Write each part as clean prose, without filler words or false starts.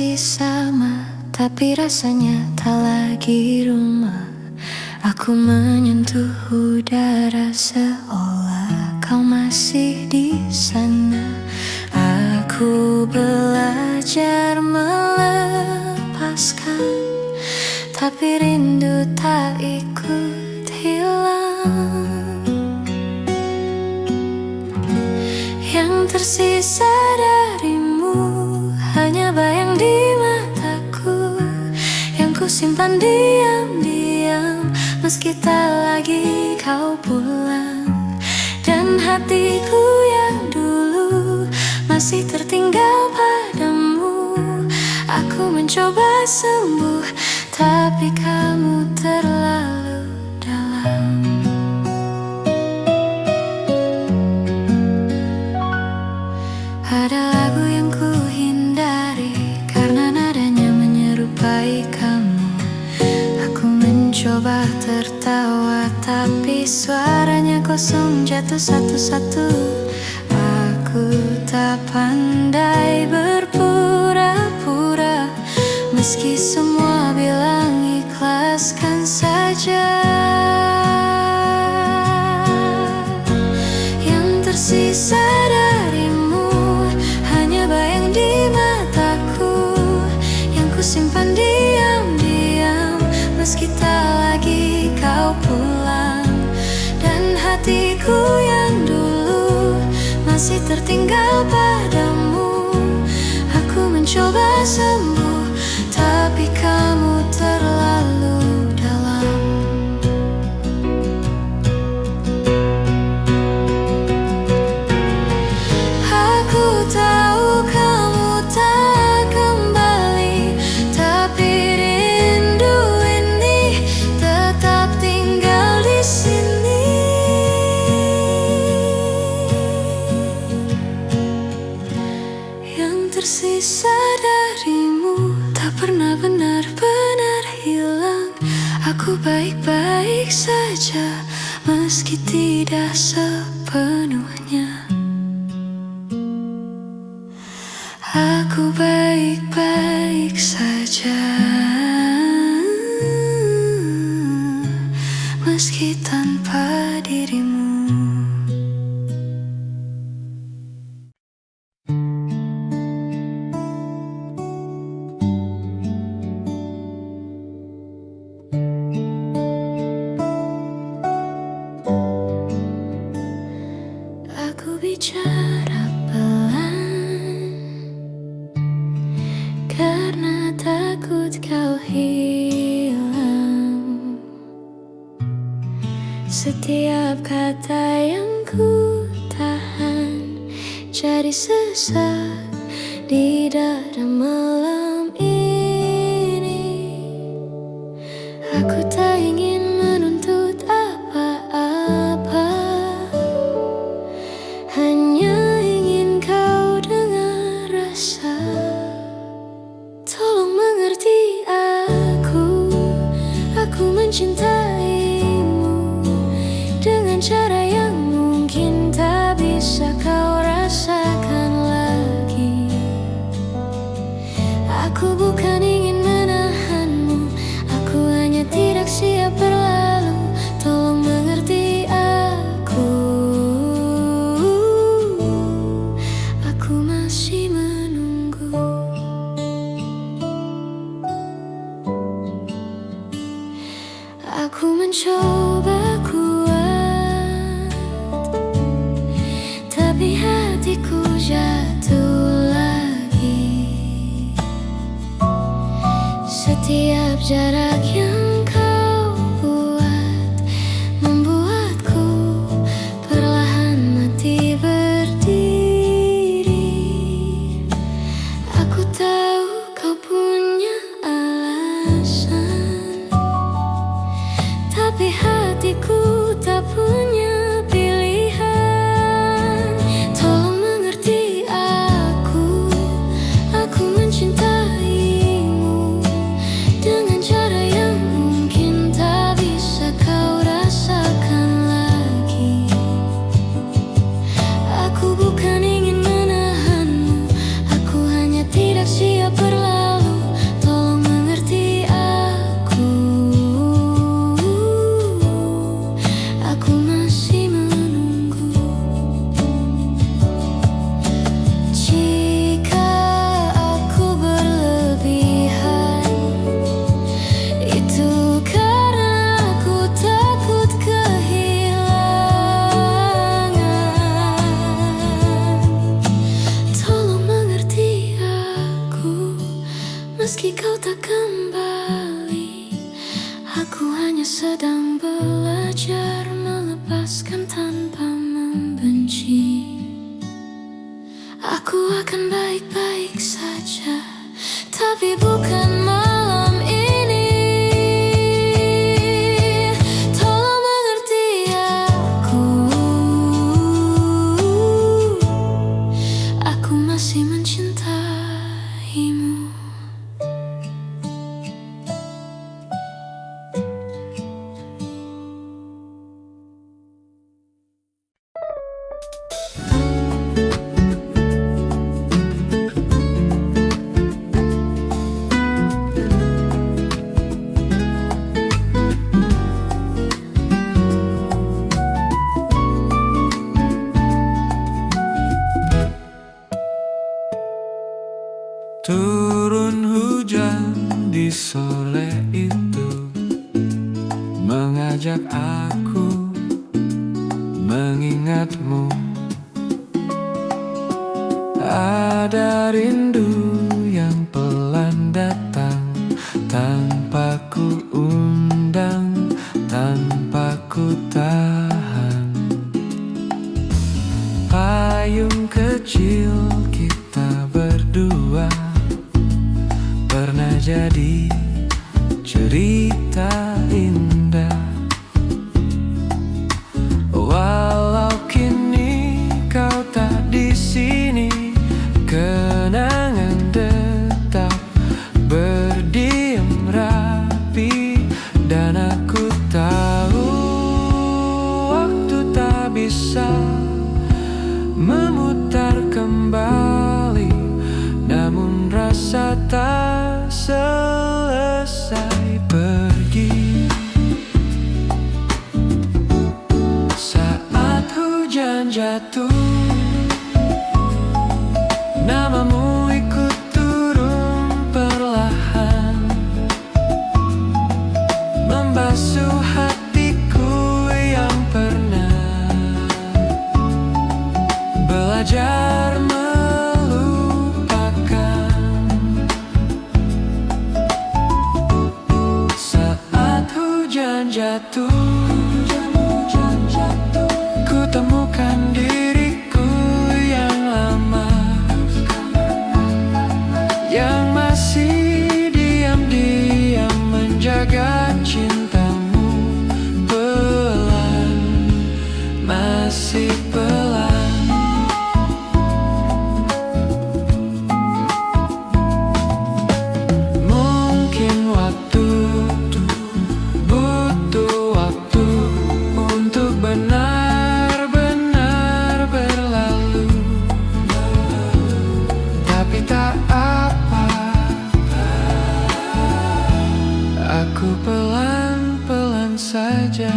masih sama, tapi rasanya tak lagi rumah. Aku menyentuh udara seolah kau masih di sana. Aku belajar melepaskan, tapi rindu tak ikut hilang. Yang tersisa darimu hanya bayang di mataku, yang ku simpan diam-diam meski tak lagi kau pulang. Dan hatiku yang dulu masih tertinggal padamu. Aku mencoba sembuh, tapi kamu terlalu dalam. Ada lagu yang ku hindari karena nadanya menyerupai kamu. Aku mencoba tertawa, tapi suaranya kosong jatuh satu-satu. Aku tak pandai berpura-pura, meski semua bilang ikhlaskan saja. Yang tersisa darimu hanya bayang di mataku, yang ku simpan diam-diam meski tak lagi kau pulang. Dan hatiku yang dulu masih tertinggal padamu. Aku mencoba sembuh, tapi kamu terlalu dalam. Aku tahu kamu tak kembali, tapi rindu ini tetap tinggal di sini. Yang tersisa darimu tak pernah benar-benar hilang. Aku baik-baik saja meski tidak sepenuhnya. Aku baik-baik saja meski tanpa dirimu. Aku bicara pelan karena takut kau hilang. Setiap kata yang ku tahan jadi sesak di dada malam ini. Aku tak ingin menuntut apa-apa, hanya ingin kau dengar rasa. Tolong mengerti aku mencintaimu dengan cara yang mungkin tak bisa kau rasakan lagi. Aku bukan ingin menahanmu, aku hanya tidak siap berlalu. Tolong mengerti aku masih menunggu. Aku mencoba kuat, tapi hatiku jatuh lagi. Setiap jarak yang kau buat membuatku perlahan mati berdiri. Aku tahu kau punya alasan, tapi hatiku tak punya pilihan. Tolong mengerti aku mencintaimu dengan cara yang Meski kau tak kembali, aku hanya sedang belajar melepaskan tanpa membenci. Aku akan baik-baik saja, tapi bukan malam ini. Tolong mengerti aku masih mencintaimu. Turun hujan di sore itu, mengajak aku mengingatmu. Ada rindu yang pelan datang, tanpa ku undang, tanpa ku tahan. Payung kecil kita berdua pernah jadi cerita indah. Walau kini kau tak di sini, kenangan tetap berdiam rapi. Dan aku tahu waktu tak bisa memutar kembali, namun rasa tak selesai pergi. Saat hujan jatuh, namamu ikut turun perlahan, membasuh hatiku yang pernah belajar melupakan. Saat hujan jatuh, ku temukan diriku yang lama, yang masih diam-diam menjaga cintamu. Pelan, masih pelan. Mungkin waktu butuh waktu untuk benar-benar berlalu, tapi tak apa, aku pelan-pelan saja.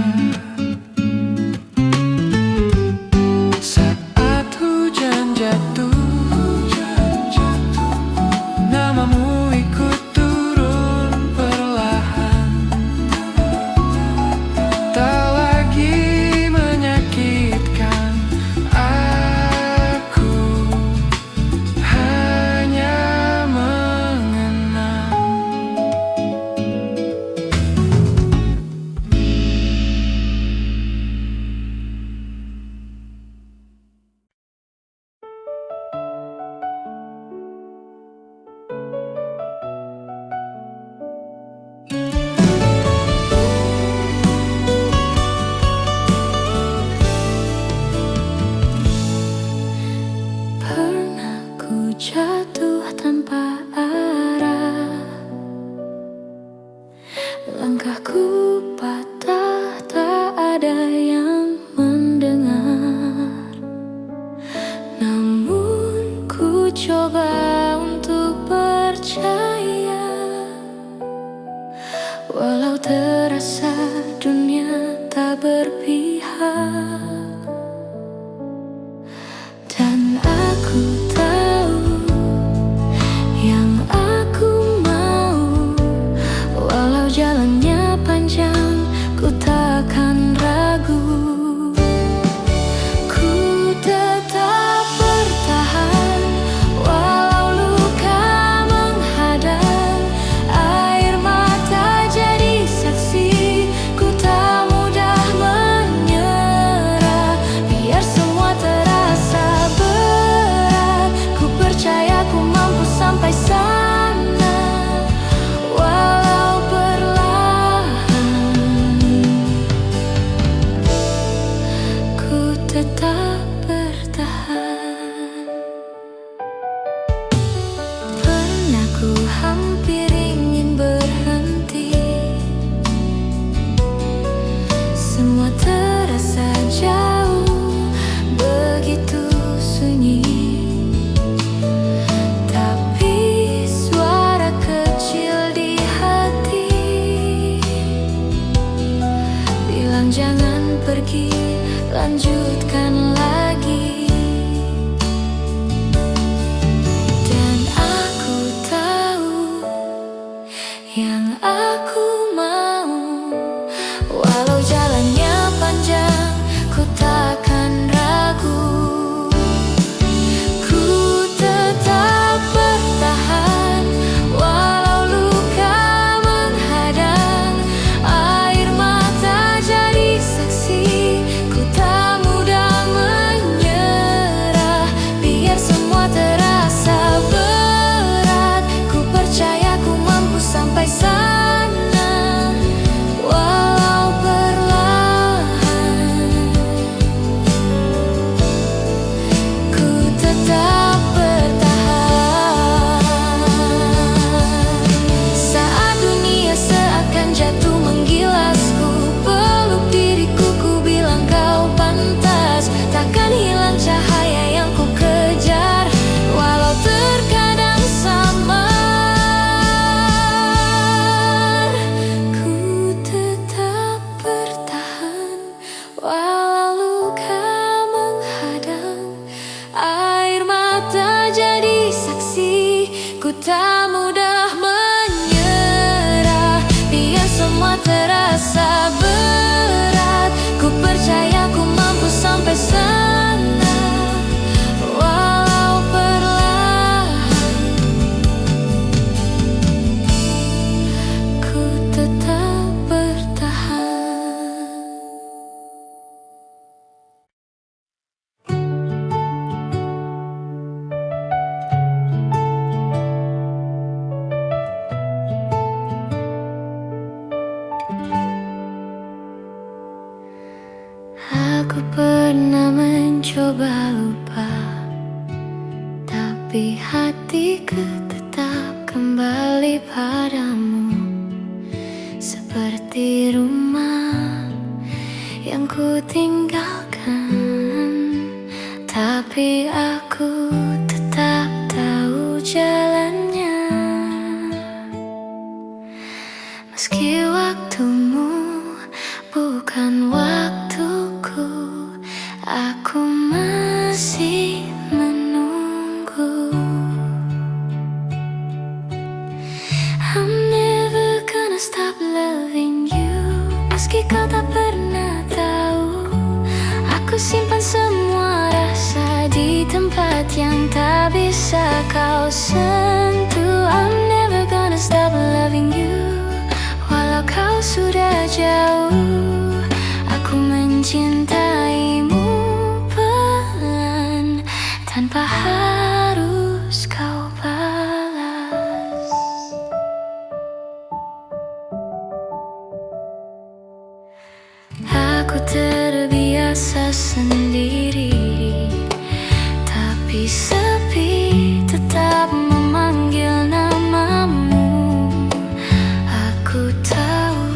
Saat hujan jatuh, namamu ikut turun perlahan, tak lagi menyakitkan aku, hanya mengenang. Pernah ku jatuh tanpa arah, langkahku patah, tak ada yang mendengar. Namun ku coba untuk percaya, walau terasa dunia tak berpihak. Dan aku tahu yang aku mau, walau jalannya panjang, ku takkan ragu. Ku tetap bertahan, walau luka menghadang. yang aku mau. Walau jalannya panjang, ku takkan ragu. Ku tetap bertahan, walau luka menghadang. Air mata jadi saksi, ku tak mudah menyerah. Biar semua terasa berat, ku percaya ku mampu sampai sana. Walau perlahan, ku tetap bertahan. Saat dunia seakan jatuh menggilasku, peluk diriku, ku bilang kau pantas. Takkan hilang cahaya yang ku kejar, walau terkadang samar. Ku tetap bertahan, walau luka menghadang. Air mata jadi saksi, ku tak mudah menyerah. Biar semua terasa berat, ku percaya ku mampu sampai sana. Walau perlahan, ku tetap bertahan. Aku pernah mencoba lupa, tapi hatiku tetap kembali padamu. Seperti rumah yang ku tinggalkan, tapi aku tetap tahu jalannya. Meski waktumu bukan waktuku, aku masih menunggu. I'm never gonna stop loving you. Meski kau tak pernah tahu, aku simpan semua rasa di tempat yang tak bisa kau sentuh. I'm never gonna stop loving you, walau kau sudah jauh. Aku mencintaimu pelan, tanpa harus kau balas. Aku terbiasa sendiri, tapi sepi tetap memanggil namamu. Aku tahu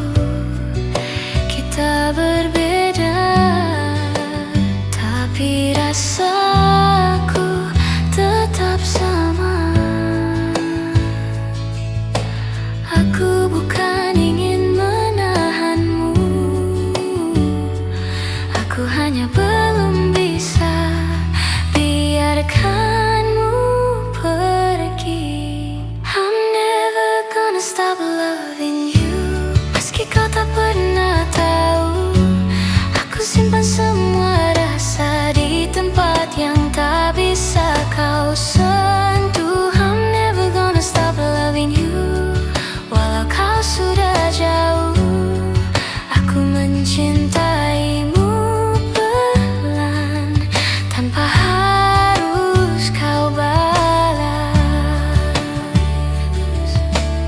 kita berbeda, tapi rasaku tetap sama. Aku bukan ingin menahanmu, aku hanya belum bisa biarkanmu pergi. I'm never gonna stop loving you. Meski kau tak pernah tahu, aku simpan semua rasa di tempat yang tak bisa kau sentuh. I'm never gonna stop loving you, walau kau sudah jauh. Aku mencintaimu pelan, tanpa harus kau balas.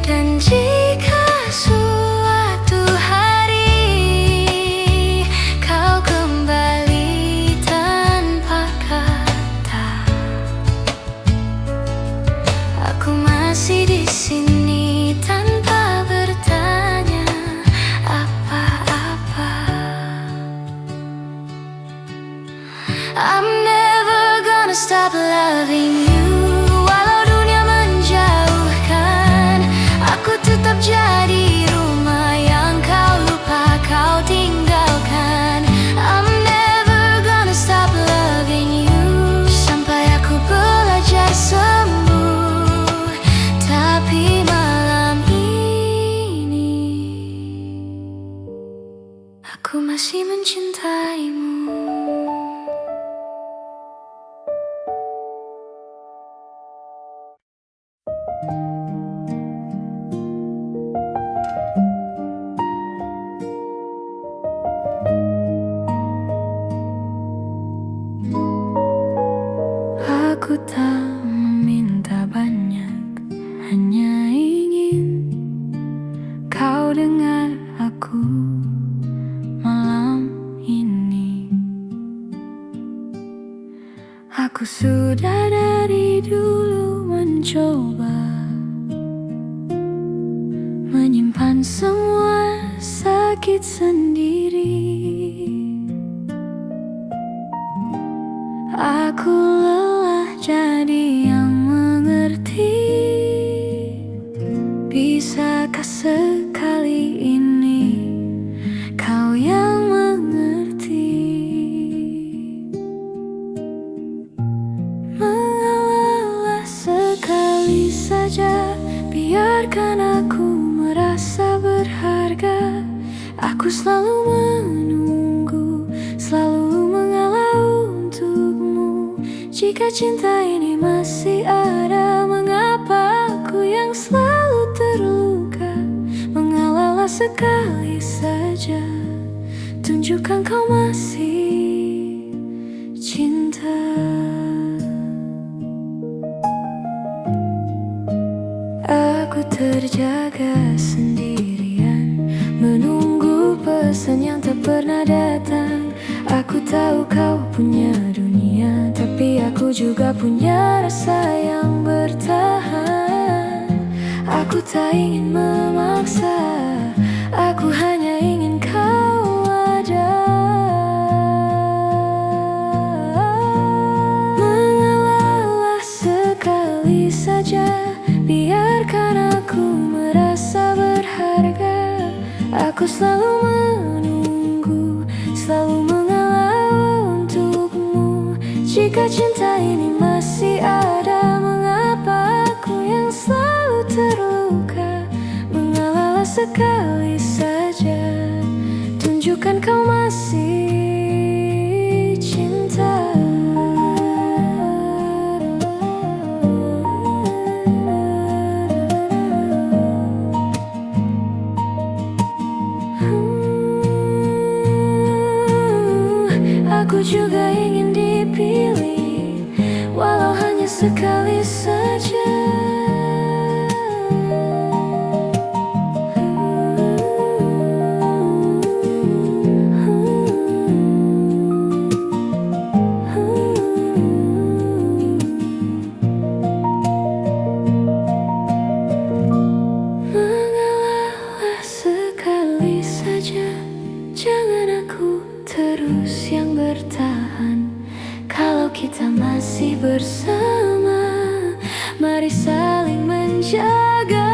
Dan jika suatu hari kau kembali tanpa kata, aku masih di sini tanpa bertanya apa-apa. I'm never gonna stop loving you, walau dunia menjauhkan, aku tetap masih mencintaimu. Aku tak meminta banyak, hanya ingin kau dengar aku malam ini. Aku sudah dari dulu mencoba menyimpan semua sakit sendiri. Aku lelah jadi yang mengerti. Bisakah sekali ini kau yang mengerti? Mengalah sekali saja, biarkan aku merasa berharga. Aku selalu menunggu, selalu mengalah untukmu. Jika cinta ini masih ada, mengapa aku yang selalu terluka? Mengalahlah sekali saja, tunjukkan kau masih cinta. Aku terjaga sendirian, menunggu pesan yang tak pernah datang. Aku tahu kau punya dunia, tapi aku juga punya rasa yang bertahan. Aku tak ingin memaksa, aku hanya ingin kau ada. Mengalahlah sekali saja, biarkan aku merasa berharga. Aku selalu menunggu, selalu mengalah untukmu. Jika cinta ini masih ada, mengapa aku yang selalu terluka? Mengalahlah sekali saja, tunjukkan kau masih cinta. Aku juga ingin dipilih, walau hanya sekali saja. Mengalahlah sekali saja, jangan aku terus yang bertahan. Kalau kita masih bersama, mari saling menjaga.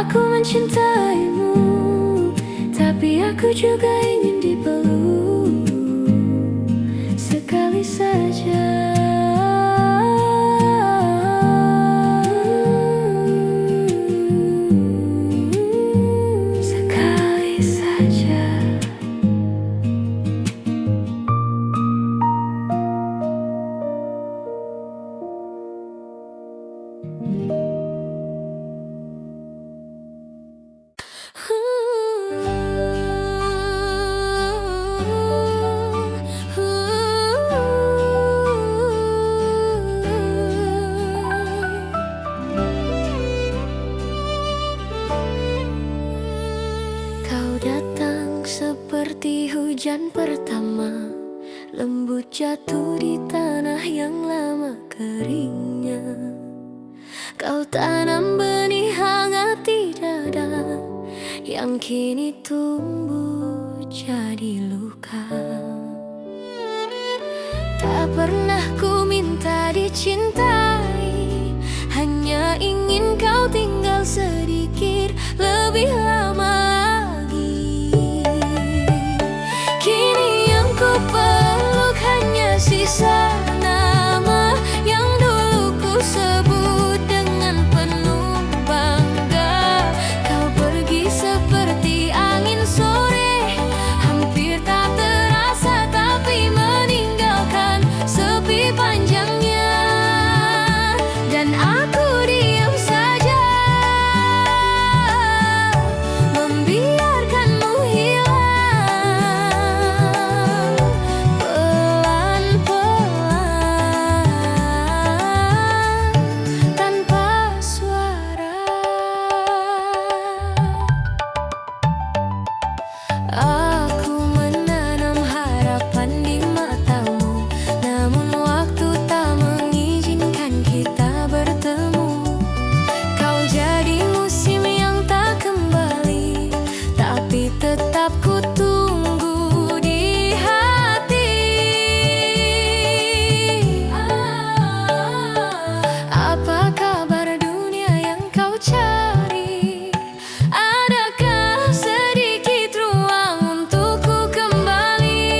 Aku mencintaimu, tapi aku juga ingin dipeluk sekali saja. Sekali saja. Kau datang seperti hujan pertama, lembut jatuh di tanah yang lama keringnya. Kau tanam benih hangat di dada, yang kini tumbuh jadi luka. Tak pernah ku minta dicintai, hanya ingin kau tinggal sedikit lebih lama lagi. Kini yang ku peluk hanya sisa nama yang dulu ku sebut dengan penuh bangga. Kau pergi seperti angin cari. Adakah sedikit ruang untukku kembali?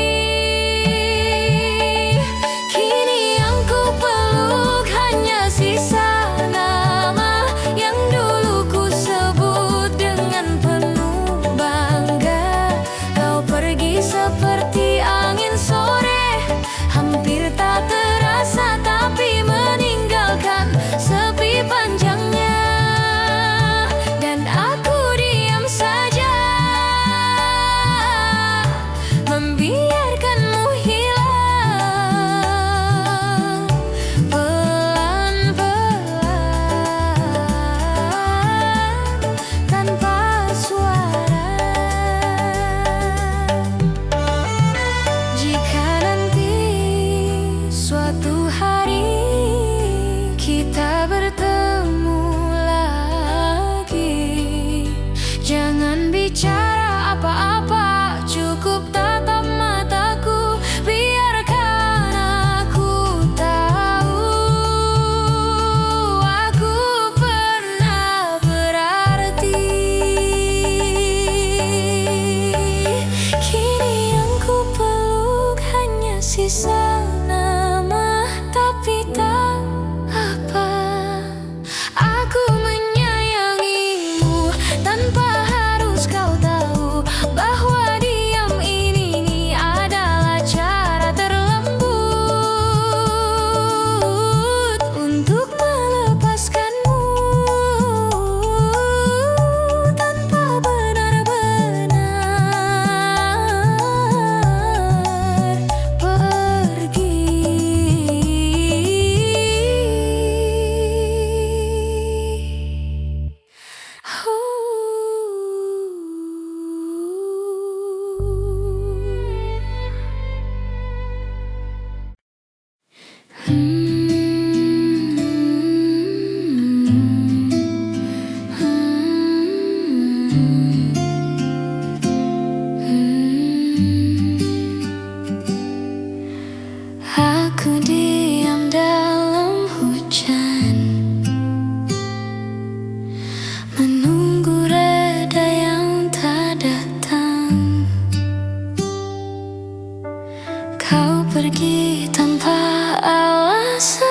Kini yang ku peluk hanya sisa nama yang dulu ku sebut dengan penuh bangga. Kau pergi seperti angin sore, hampir tak terasa tapi meninggalkan sepi panjangnya. Dan aku diam saja, membiarkanmu hilang pelan-pelan tanpa suara. Jika nanti suatu hari kita bertemu lagi, jangan bicara apa-apa, cukup tatap mataku, biarkan aku tahu aku pernah berarti. Kini yang ku peluk hanya sisa nama, tapi tak apa. Aku menyayangimu tanpa harus kau tahu bahwa diam ini adalah cara terlembut untuk melepaskanmu tanpa benar-benar pergi. Aku diam dalam hujan, menunggu reda yang tak datang. Kau pergi tanpa alasan,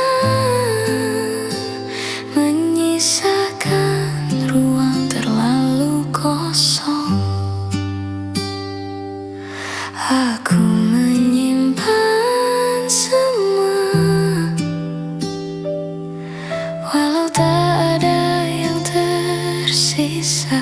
menyisakan ruang terlalu kosong. Aku menyimpan semua, walau tak ada yang tersisa.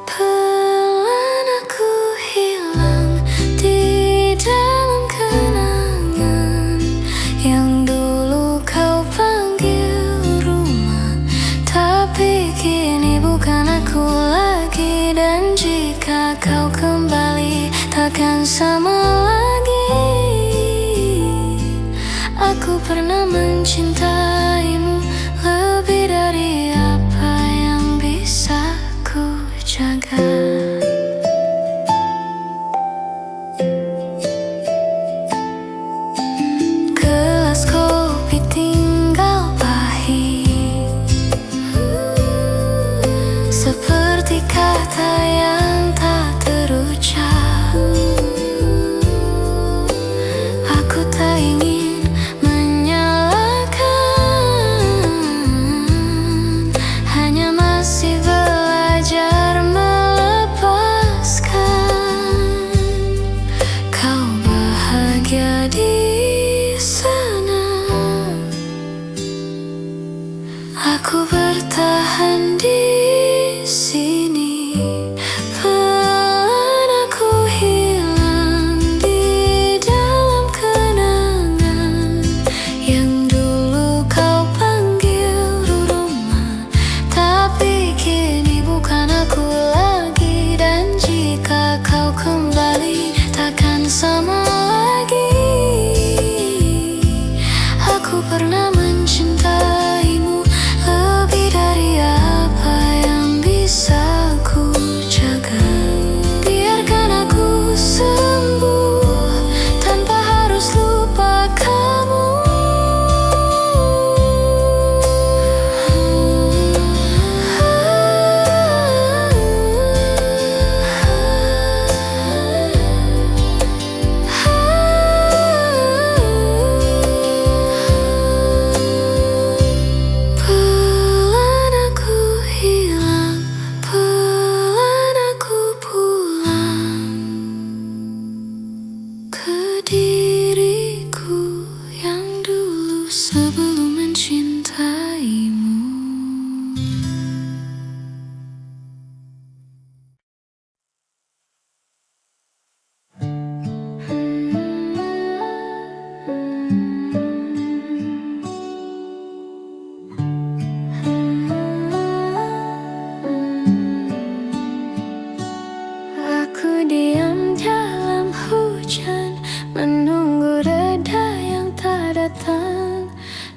Pelan aku hilang di dalam kenangan yang dulu kau panggil rumah, tapi kini bukan aku lagi. Dan jika kau kembali takkan sama lagi. Aku pernah mencintaimu lebih dari apa yang bisa ku jaga. Gelas kopi tinggal pahit, seperti kata yang tak terucap. Aku tak ingin menyalahkan, hanya masih belajar melepaskan. Kau bahagia di sana, aku bertahan di sini. Pelan aku hilang di dalam kenangan yang dulu kau panggil rumah, tapi kini bukan aku lagi. Dan jika kau kembali takkan sama lagi. Aku pernah mencintaimu lebih dari apa yang bisa sebelum mencintaimu. Aku diam dalam hujan, menunggu reda yang tak datang.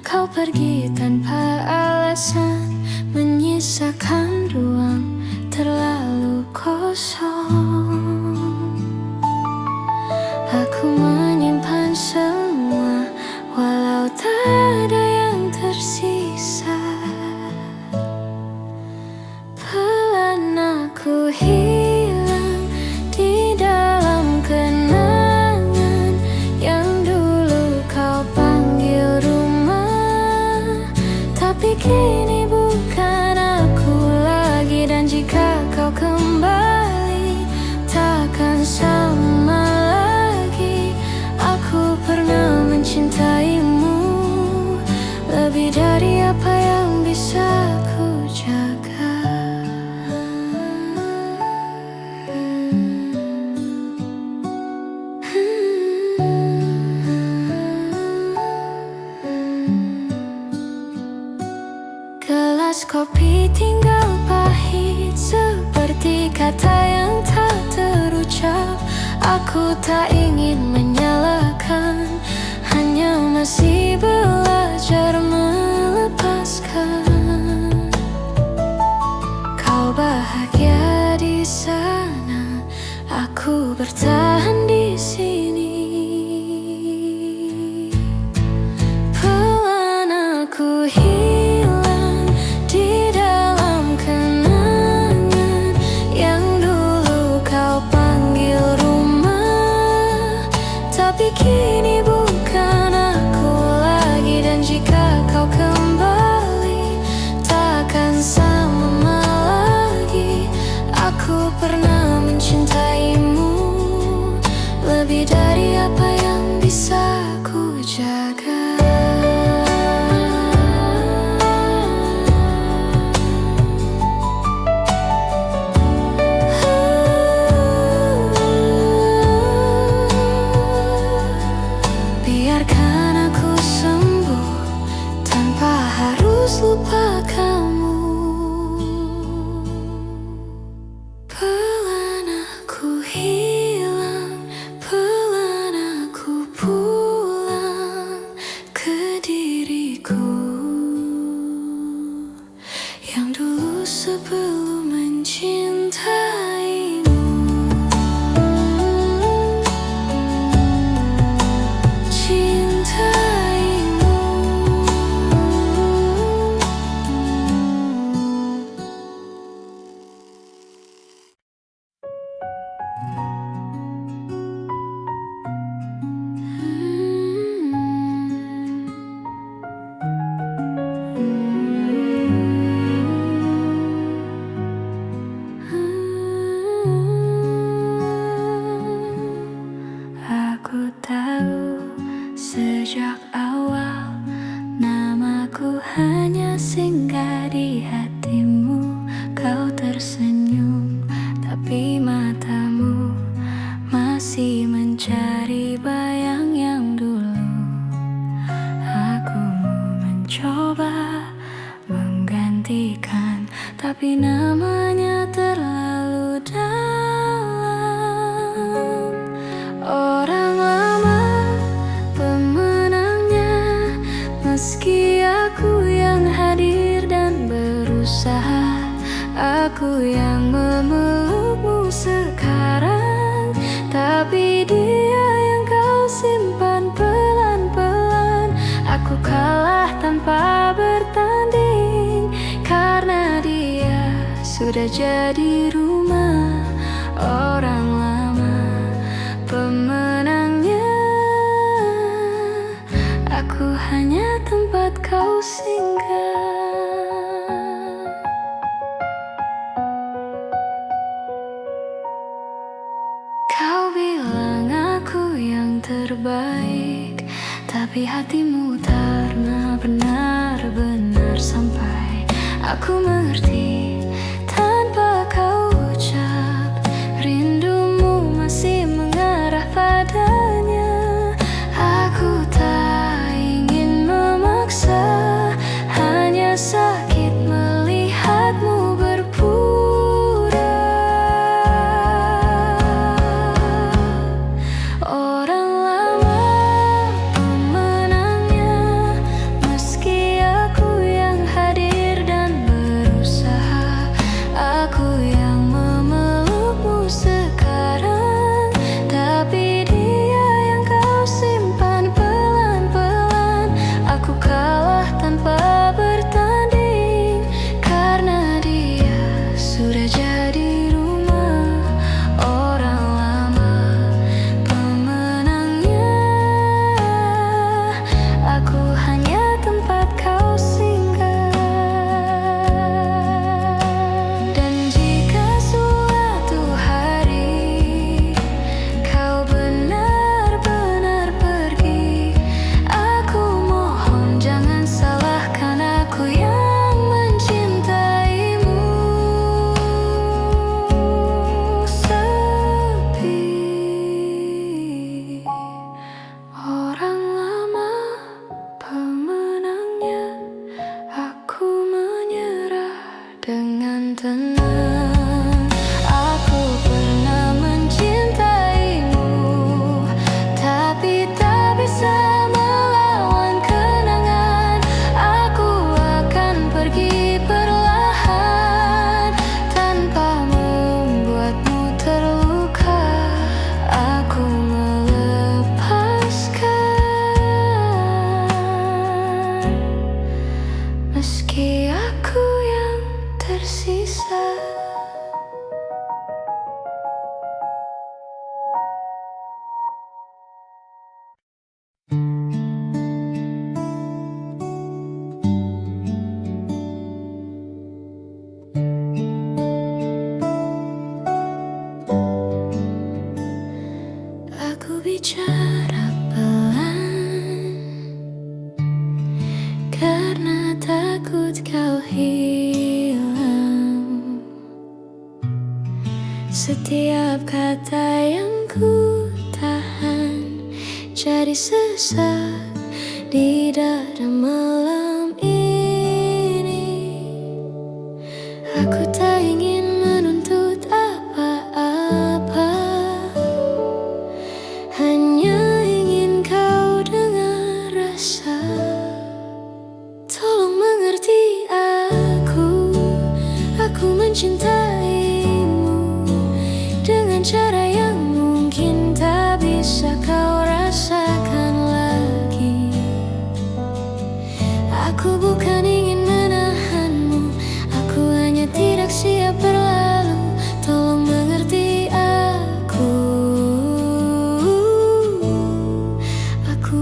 Kau pergi tanpa alasan, menyisakan ruang terlalu kosong. Aku menyimpan semua, walau tak ada yang tersisa. Pelan aku hilang di dalam kenangan yang dulu kau panggil rumah. Tapi kini bukan aku lagi, dan jika kau kembali takkan sama lagi. Aku pernah mencintaimu lebih dari apa yang bisa ku jaga. Gelas kopi tinggal pahit, seperti kata yang tak terucap. Aku tak ingin menyalahkan, hanya masih belajar melepaskan. Kau bahagia di sana, aku bertahan di sini. Pelan aku hilang di dalam kenangan yang dulu kau panggil rumah. Tapi kini bukan aku lagi, dan jika kau kembali takkan sama lagi. Aku pernah mencintaimu lebih dari apa yang bisa ku jaga. Biarkan aku sembuh tanpa harus lupa kamu. Pelan aku hilang, pelan aku pulang ke diriku yang dulu sebelum mencintaimu. Aku tahu sejak awal namaku hanya singgah di hatimu. Kau tersenyum, tapi matamu masih mencari bayang yang dulu. Aku mau mencoba menggantikan, tapi namanya terlalu dalam. Orang lama pemenangnya, meski aku yang hadir dan berusaha. Aku yang memelukmu sekarang, tapi dia yang kau simpan pelan-pelan. Aku kalah tanpa bertanding, karena dia sudah jadi rumah. Orang lama pemenangnya, aku hanya tempat kau singgah. Kau bilang aku yang terbaik, tapi hatimu tak pernah benar-benar sampai aku mengerti tanpa kau ucap. Rindumu masih mengarah padanya. Aku tak ingin memaksa, hanya sakit melihatmu berpura. Orang lama pemenangnya, meski aku yang hadir dan berusaha. Aku yang memelukmu sekarang, tapi dia yang kau simpan pelan-pelan. Aku kalah tanpa bertanding, karena dia sudah jadi rumah. Orang lama pemenangnya, aku hanya tempat kau singgah. Dan jika suatu hari kau benar-benar pergi, aku mohon jangan salahkan aku yang mencintaimu. Sepi, orang lama pemenangnya, aku menyerah dengan tenang. Aku pernah mencintaimu, tapi tak bisa melawan kenangan. Aku akan pergi perlahan tanpa membuatmu terluka. Aku melepaskan, meski aku yang tersisa. Aku bicara pelan, karena takut kau hilang. Setiap kata yang ku tahan jadi sesak di dada malam ini. Aku tak ingin menuntut apa-apa, hanya ingin kau dengar rasa. Tolong mengerti aku mencintaimu dengan cara yang mungkin tak bisa kau rasakan lagi. Aku bukan ingin menahanmu, aku hanya tidak siap berlalu. Tolong mengerti aku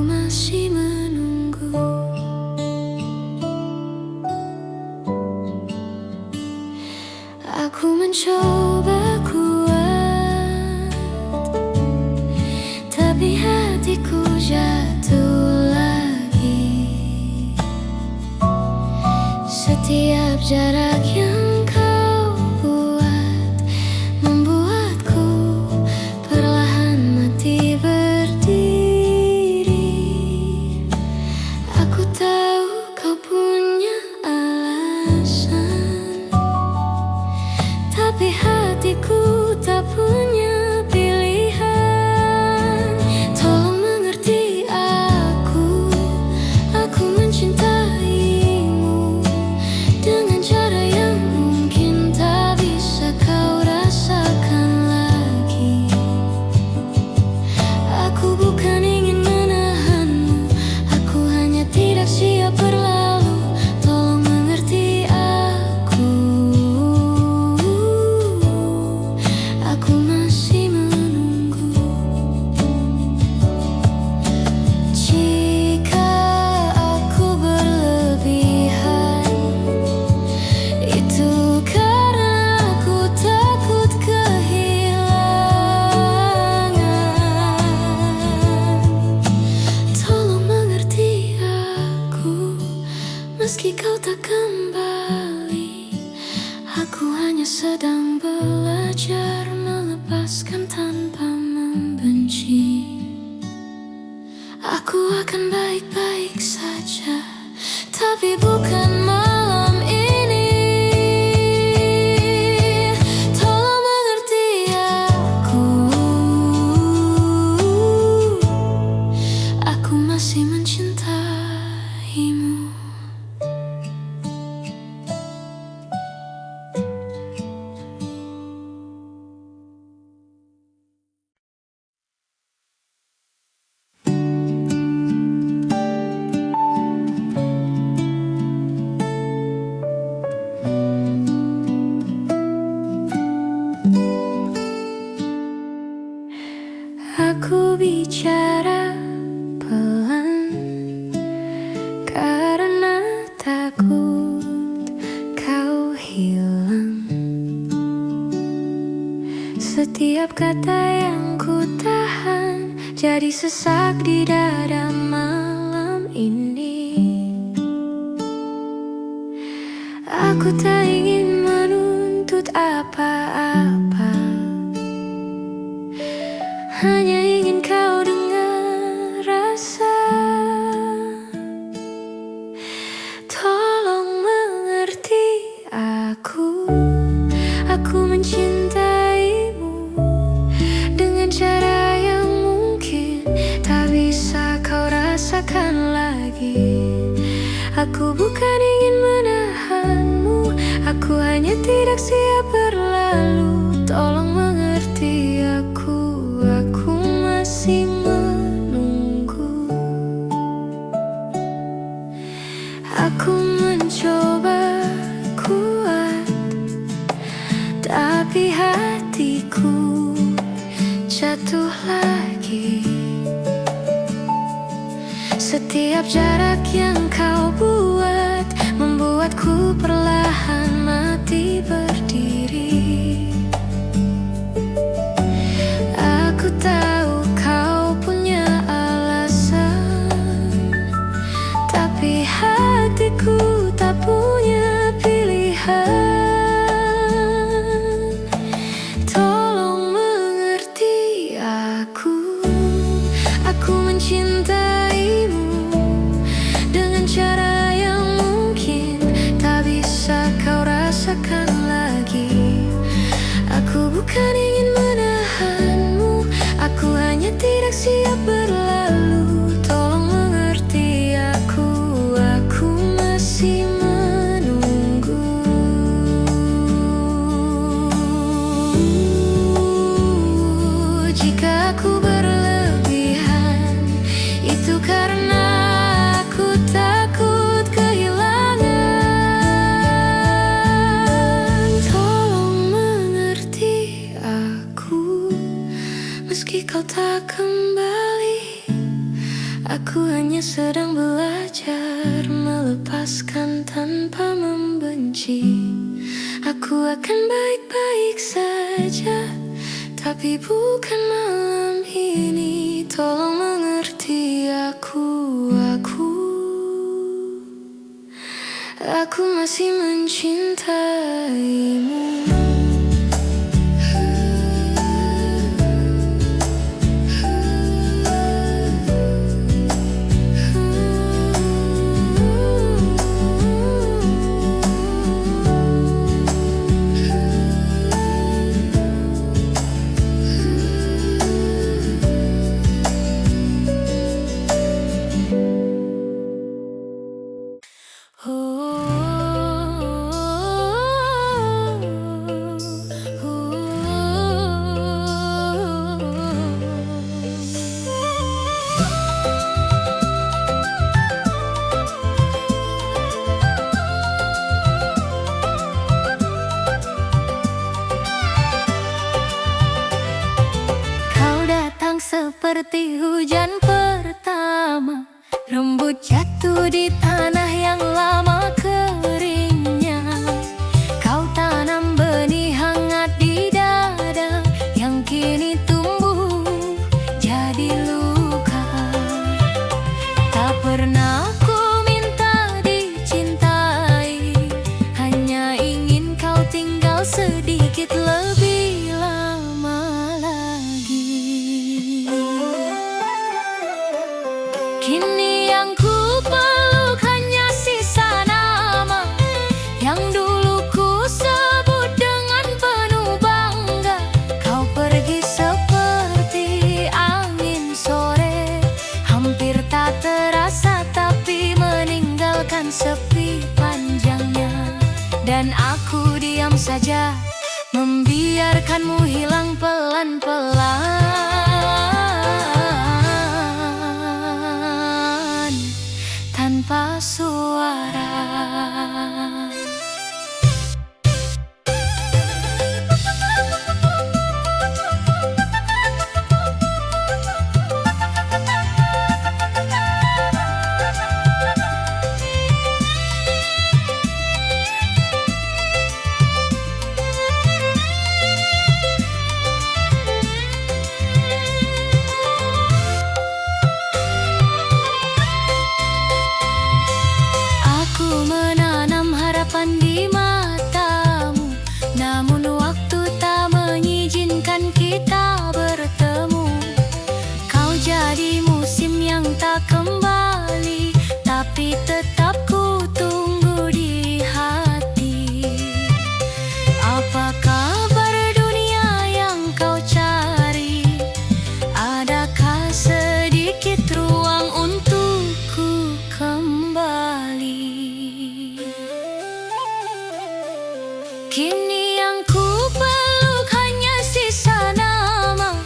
masih menunggu. Aku mencoba kuat, tapi hatiku jatuh lagi. Setiap jarak yang kau buat membuatku perlahan mati berdiri. Aku tahu kau punya alasan, tapi hatiku tak punya pilihan. Tolong mengerti aku mencintaimu dengan cara yang Meski kau tak kembali, aku hanya sedang belajar melepaskan tanpa membenci. Aku akan baik-baik saja, tapi bukan malam ini. Tolong mengerti aku masih mencintaimu. Aku bicara pelan karena takut kau hilang. Setiap kata yang ku tahan jadi sesak di dada malam ini. Aku tak ingin menuntut apa-apa, hanya ingin kau dengar rasa. Tolong mengerti aku mencintaimu dengan cara yang mungkin tak bisa kau rasakan lagi. Aku bukan ingin menahanmu, aku hanya tidak siap berlalu. Tolong mengerti aku masih menunggu. Aku mencoba kuat, tapi hatiku jatuh lagi. Setiap jarak yang kau buat membuatku perlahan mati berdiri. Aku tahu kau punya alasan, tapi hatiku tak punya pilihan. Tolong mengerti aku mencintaimu dengan cara yang mungkin tak bisa kau rasakan lagi. Aku bukan ingin menahanmu, aku hanya tidak siap berlalu. Tolong mengerti aku masih menunggu. Jika aku berlebihan, itu karena aku takut kehilangan. Tolong mengerti aku, meski kau tak kembali. Aku hanya sedang belajar melepaskan tanpa membenci. Aku akan baik-baik saja, tapi bukan malam ini. Tolong mengerti aku masih mencintaimu. Seperti hujan pertama, rembut jatuh di tanah yang lama. sepi panjangnya. Dan aku diam saja, membiarkanmu hilang pelan-pelan tanpa suara. Di matamu, namun waktu tak mengizinkan kita bertemu. Kau jadi musim yang tak kembali, tapi tetap ku tunggu di hati. Apa kabar dunia yang kau cari? Adakah sedikit ruang untukku kembali? Kini yang ku peluk hanya sisa nama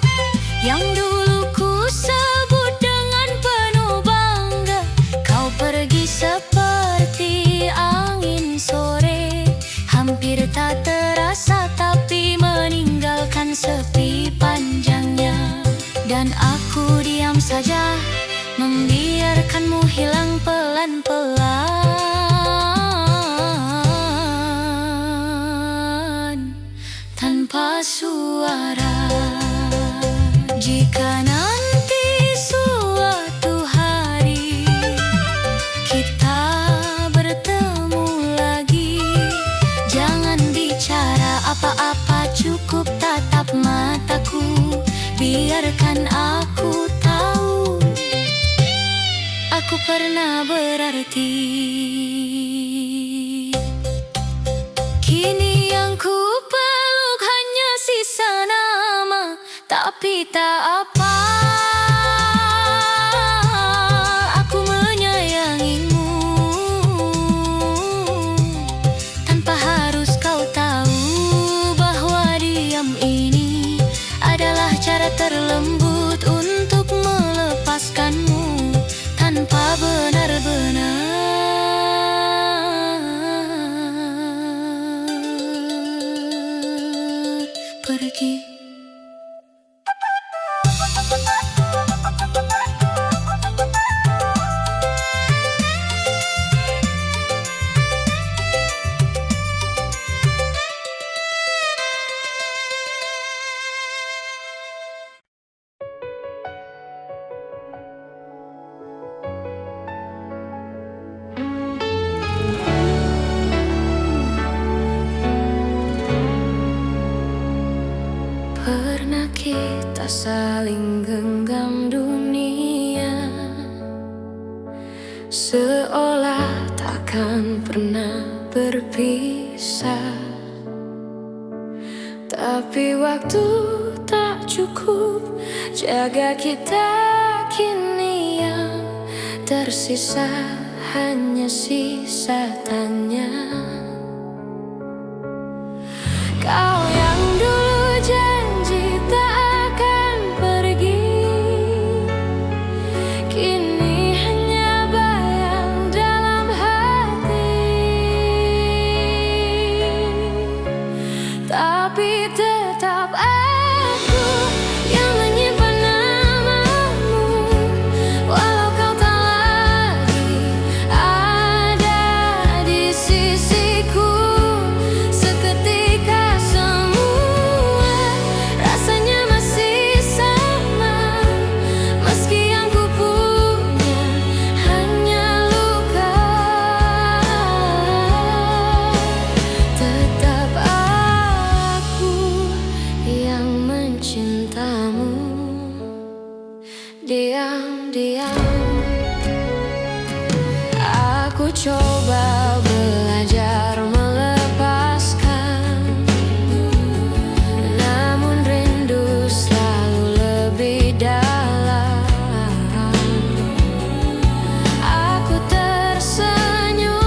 yang dulu ku sebut dengan penuh bangga. Kau pergi seperti angin sore, hampir tak terasa tapi meninggalkan sepi panjangnya. Dan aku diam saja, membiarkanmu hilang pelan-pelan tanpa suara. Jika nanti suatu hari kita bertemu lagi, jangan bicara apa-apa, cukup tatap mataku. Biarkan aku tahu aku pernah berarti. Kini yang ku peluk hanya sisa nama, tapi tak apa, aku menyayangimu tanpa harus kau tahu bahwa diam ini adalah cara terlembut untuk melepaskanmu tanpa benar-benar pergi. Pernah kita saling genggam dunia, seolah takkan pernah berpisah. Tapi waktu tak cukup jaga kita, kini yang tersisa hanya sisa tanya. Kau yang dulu janji tak akan pergi, kini hanya bayang dalam hati. Tapi tetap aku yang menyimpan namamu, walau kau tak lagi ada di sisiku. Seketika semua rasanya masih sama, meski yang ku punya hanya luka. Tetap aku yang mencintamu, diam-diam aku coba belajar melepaskan, namun rindu selalu lebih dalam. Aku tersenyum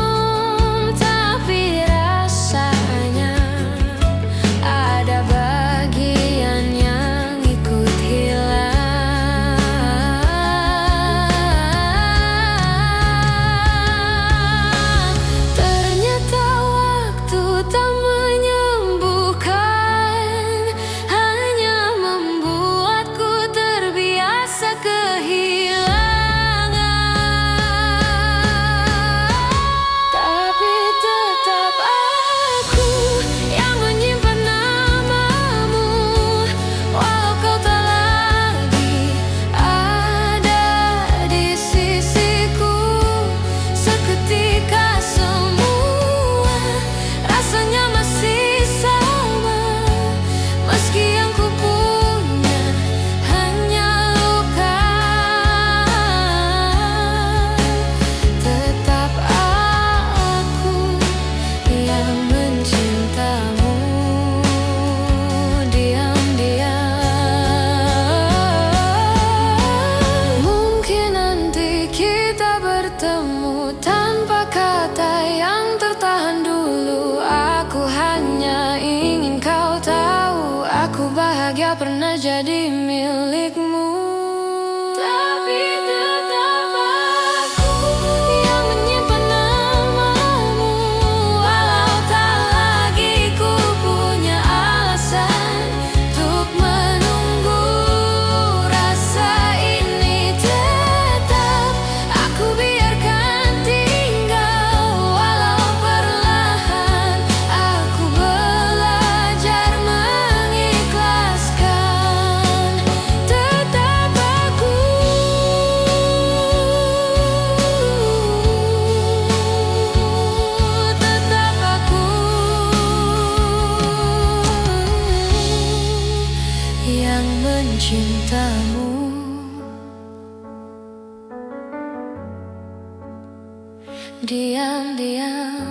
diam-diam.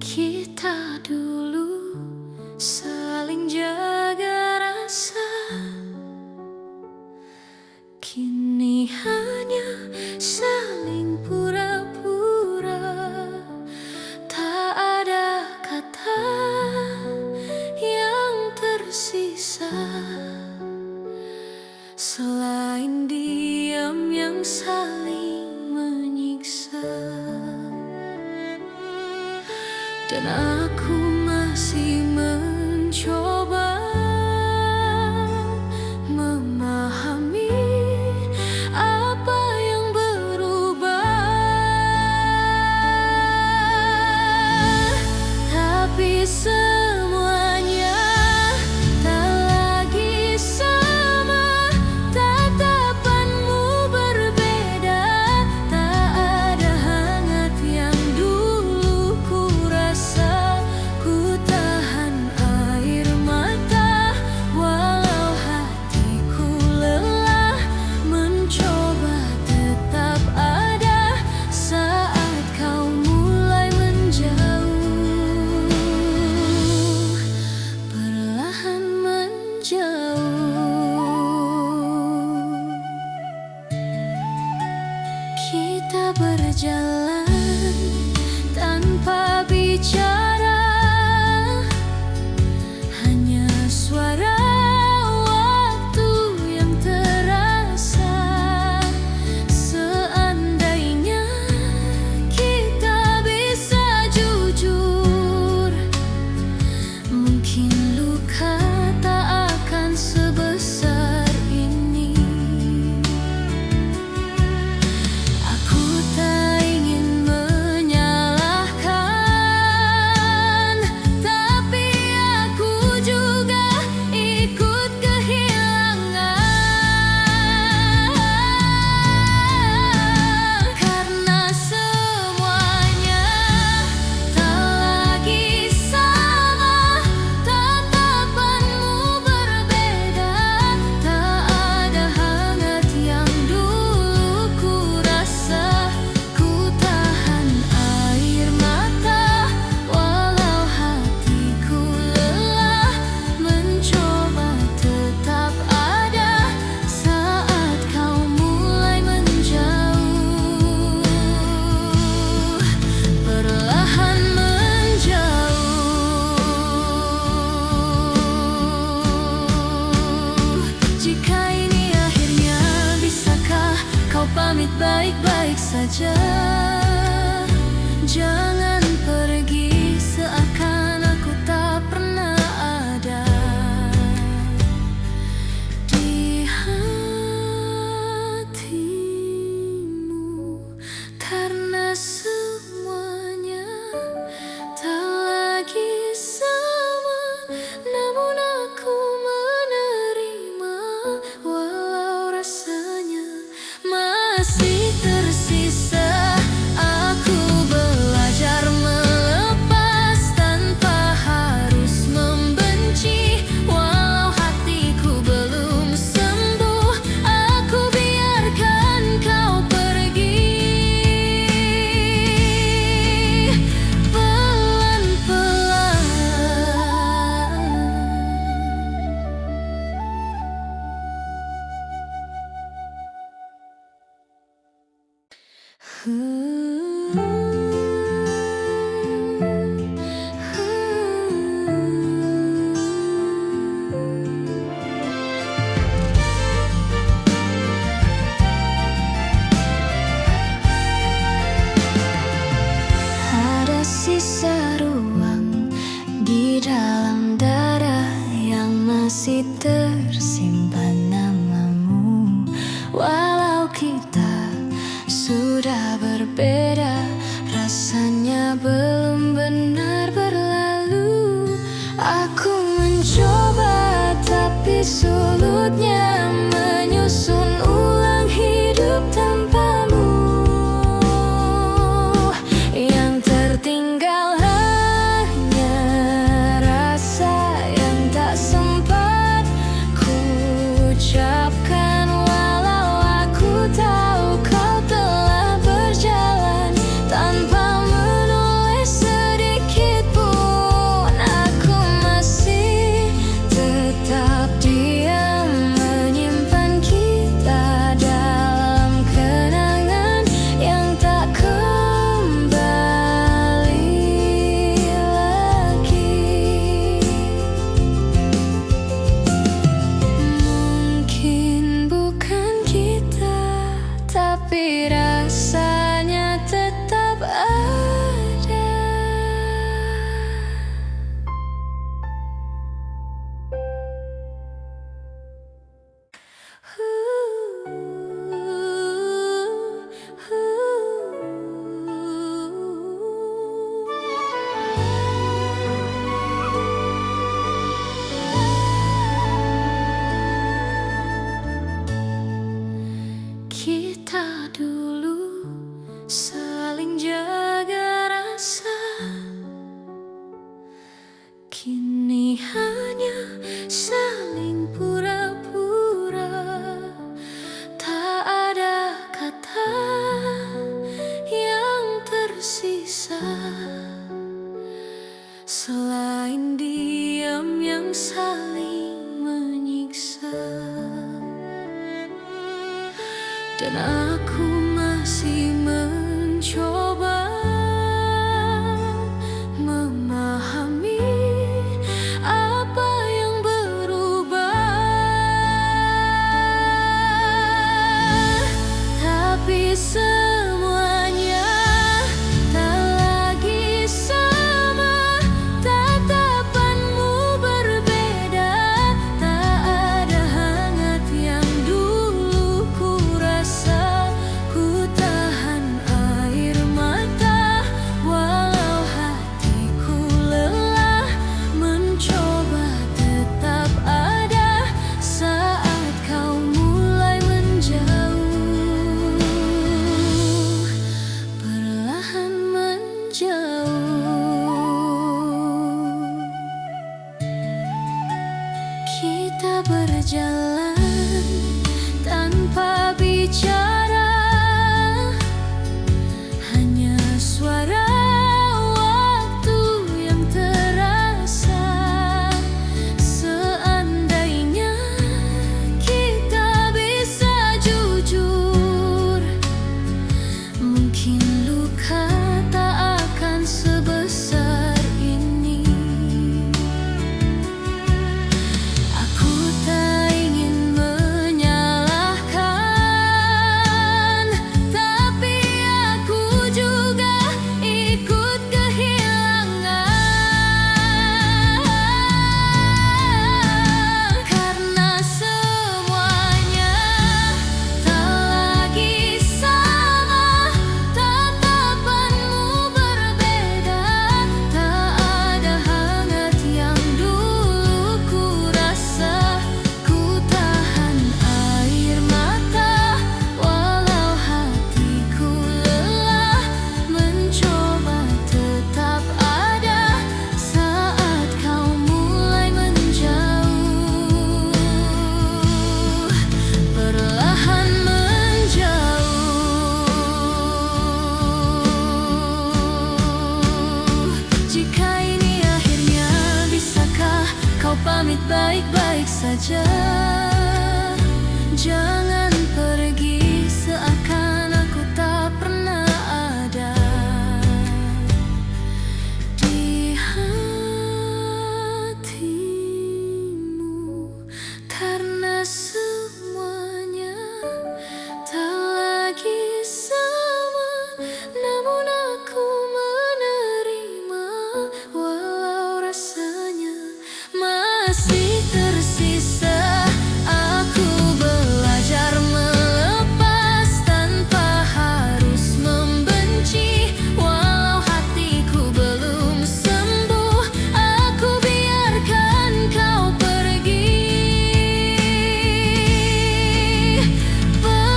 Kita dulu saling jaga rasa, kini hanya saling pura-pura. Tak ada kata yang tersisa selain diam yang saling menyiksa. Dan aku masih mencoba memahami apa yang berubah, tapi semuanya tak lagi sama. Tatapanmu berbeda, tak ada hangat yang dulu ku rasa. Ku tahan air mata walau hatiku lelah, mencoba tetap ada saat kau mulai menjauh, perlahan menjauh. Kita berjalan tanpa bicara, hanya suara waktu yang terasa. Seandainya kita bisa jujur, mungkin luka tak akan sebesar ini. Aku tak ingin menyalahkan, tapi aku juga ikut kehilangan. Karena semuanya tak lagi sama. Tatapanmu berbeda, tak ada hangat yang dulu ku rasa. Ku tahan air mata walau hatiku lelah, mencoba tetap ada saat kau mulai menjauh, perlahan menjauh. Jika ini akhirnya, bisakah kau pamit baik-baik saja? Jangan pergi seakan aku tak pernah ada di hatimu. Karena semuanya tak lagi sama, namun aku menerima walau rasanya masih tersisa. Aku belajar melepas tanpa harus membenci, walau hatiku belum sembuh. Aku biarkan kau pergi Ada sisa ruang di dalam dada yang masih tersimpan namamu. Walau kita sudah berbeda, rasanya belum benar berlalu. Aku mencoba tapi sulutnya menyusun ulang hidup tanpa tapi rasanya tetap ada. Kita dulu saling jaga rasa, kini hanya saling pura-pura. Tak ada kata yang tersisa selain diam yang saling menyiksa. Dan aku masih mencoba memahami apa yang berubah, tapi semuanya tak lagi sama. Tatapanmu berbeda, tak ada hangat yang dulu ku rasa. Ku tahan air mata walau hatiku lelah, mencoba tetap ada saat kau mulai menjauh, perlahan menjauh. Kita berjalan tanpa bicara, hanya suara waktu yang terasa. Seandainya kita bisa jujur, mungkin luka tak akan sebesar ini. Aku tak ingin menyalahkan, tapi aku juga ikut kehilangan. Karena semuanya tak lagi sama. Tatapanmu berbeda, tak ada hangat yang dulu ku rasa. Ku tahan air mata walau hatiku lelah, mencoba tetap ada saat kau mulai menjauh, perlahan menjauh. Jika ini akhirnya, bisakah kau pamit baik-baik saja? Jangan pergi seakan aku tak pernah ada di hatimu. Karena semuanya tak lagi sama, namun aku menerima walau rasanya masih tersisa. Aku belajar melepas tanpa harus membenci, walau hatiku belum sembuh. Aku biarkan kau pergi pelan-pelan.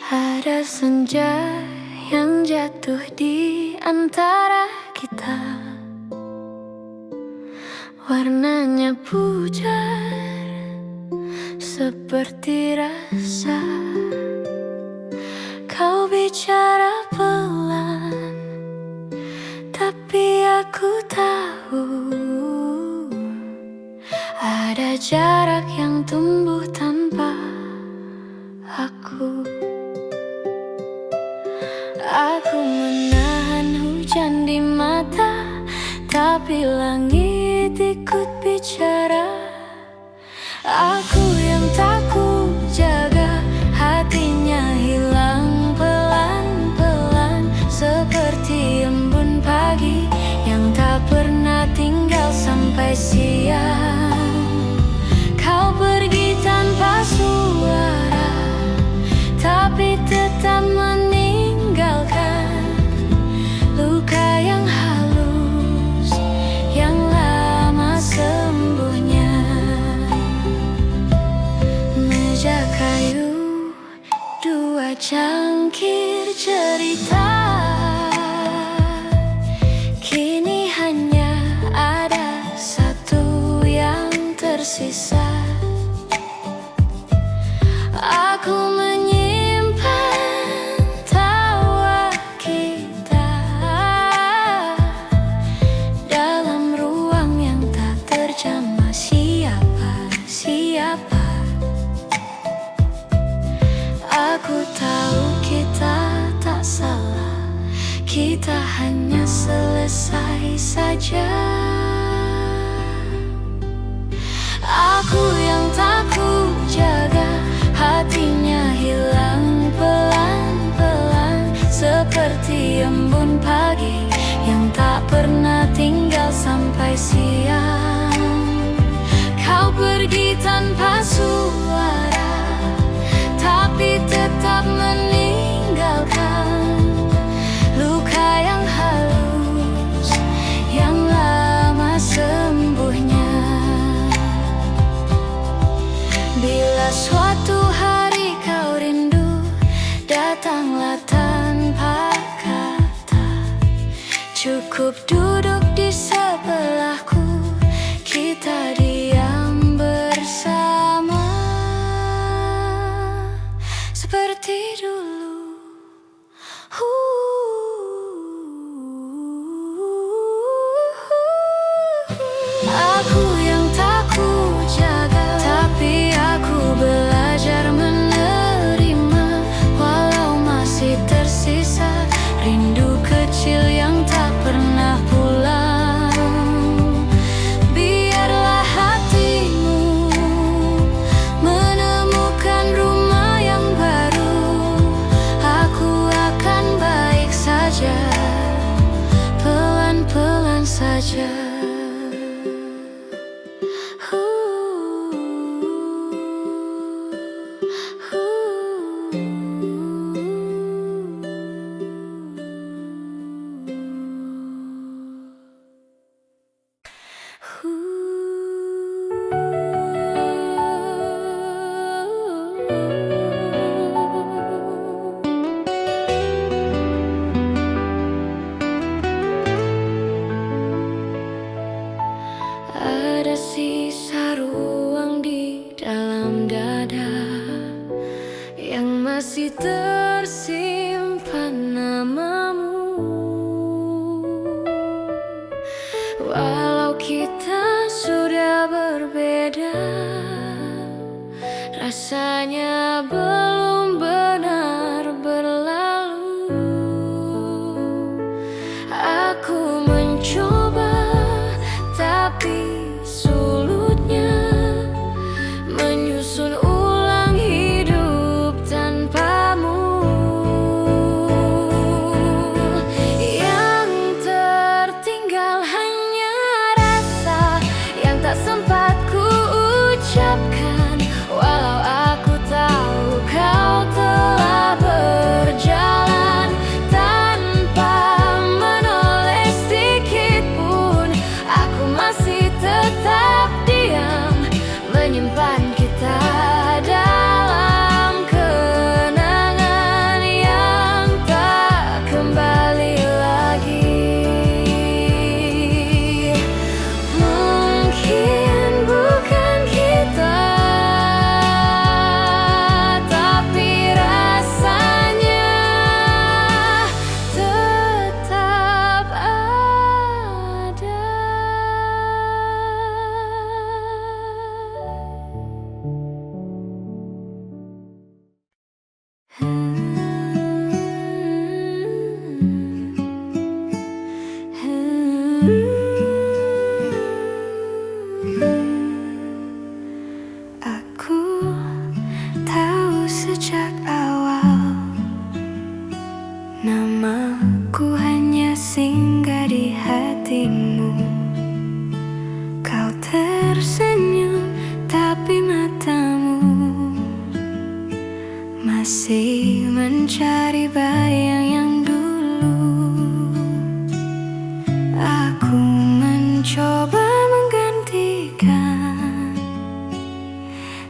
Ada senja yang jatuh di antara kita, warnanya pucat seperti rasa. Kau bicara pelan Tapi aku tahu ada jarak yang tumbuh tanpa aku. Aku menahan hujan di mata, tapi langit ikut bicara. Aku yang tak ku jaga, hatinya hilang pelan-pelan, seperti embun pagi yang tak pernah tinggal sampai siang. Kau pergi tanpa suara, tapi tetap meninggalkan luka yang halus, yang lama sembuhnya. Meja kayu, dua cangkir cerita, kini hanya ada satu yang tersisa. Aku menyimpan tawa kita dalam ruang yang tak terjamah siapa-siapa. Aku tahu kita tak salah, kita hanya selesai saja. Aku yang tak ku jaga, hatinya hilang pelan-pelan, seperti embun pagi yang tak pernah tinggal sampai siang. Kau pergi tanpa suara, tapi tetap meninggalkan luka yang halus, yang lama sembuhnya. Bila suatu hari kau rindu, datanglah tanpa kata. Cukup duduk di sebelahku, kita diam bersama seperti dulu. Aku yang tak ku jaga, tapi aku belajar menerima, walau masih tersisa rindu kecil yang tak pernah pulang. Biarlah hatimu menemukan rumah yang baru, aku akan baik saja, pelan-pelan saja. Ada sisa ruang di dalam dada yang masih tersimpan namamu. Walau kita sudah berbeda, rasanya belum benar berlalu. Aku mencoba, tapi sulutnya menyusun ulang hidup tanpamu. Yang tertinggal hanya rasa yang tak sempat ku ucapkan, walau aku tahu kau telah berjalan tanpa menulis Aku tahu sejak awal namaku hanya singgah di hatimu. Kau tersenyum tapi matamu masih mencari bayang yang dulu. Aku mencoba menggantikan,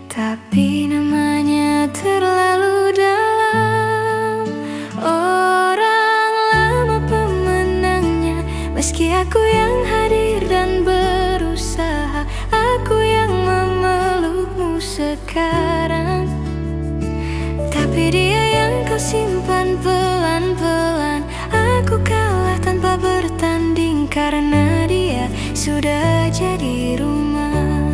tapi namanya terlalu dalam. Orang lama pemenangnya, meski aku yang hadir dan berusaha. Aku yang memelukmu sekarang, tapi dia yang kau simpan pelan-pelan. Aku kalah tanpa bertanding karena dia sudah jadi rumah.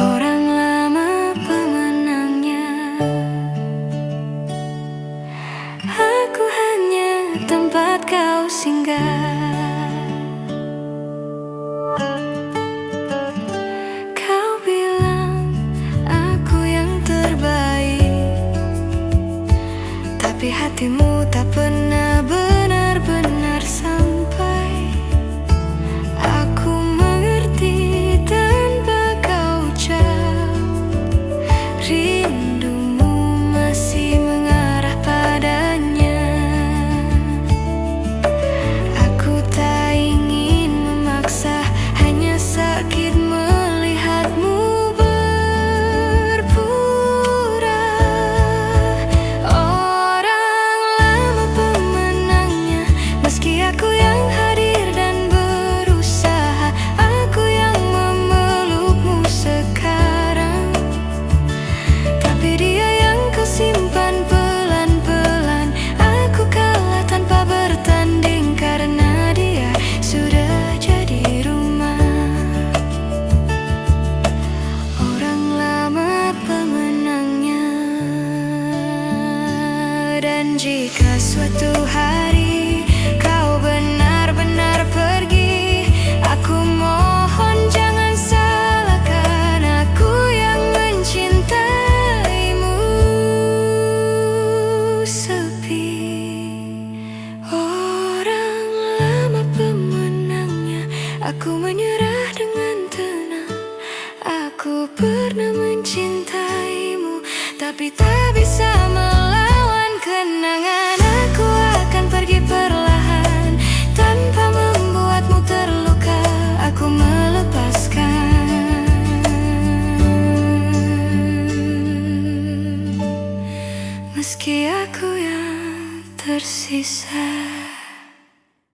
Orang lama pemenangnya, aku hanya tempat kau singgah. Kau bilang aku yang terbaik, tapi hatimu tak pernah benar-benar sampai. Aku mengerti tanpa kau ucap, rindumu masih mengarah padanya. Aku tak ingin memaksa, hanya sakit melihatmu berpura. Orang lama pemenangnya, meski aku yang hadir dan berusaha. Aku yang memelukmu sekarang, tapi dia yang kau simpan pelan-pelan. Aku kalah tanpa bertanding karena dia sudah jadi rumah. Orang lama pemenangnya. Dan jika suatu hari kau benar-benar pergi, aku mohon jangan salahkan aku yang mencintaimu. Sepi, orang lama pemenangnya. Aku menyerah dengan tenang. Aku pernah mencintaimu, tapi tak bisa melawan kenangan. Aku akan pergi perlahan tanpa membuatmu terluka. Aku melepaskan, meski aku yang tersisa.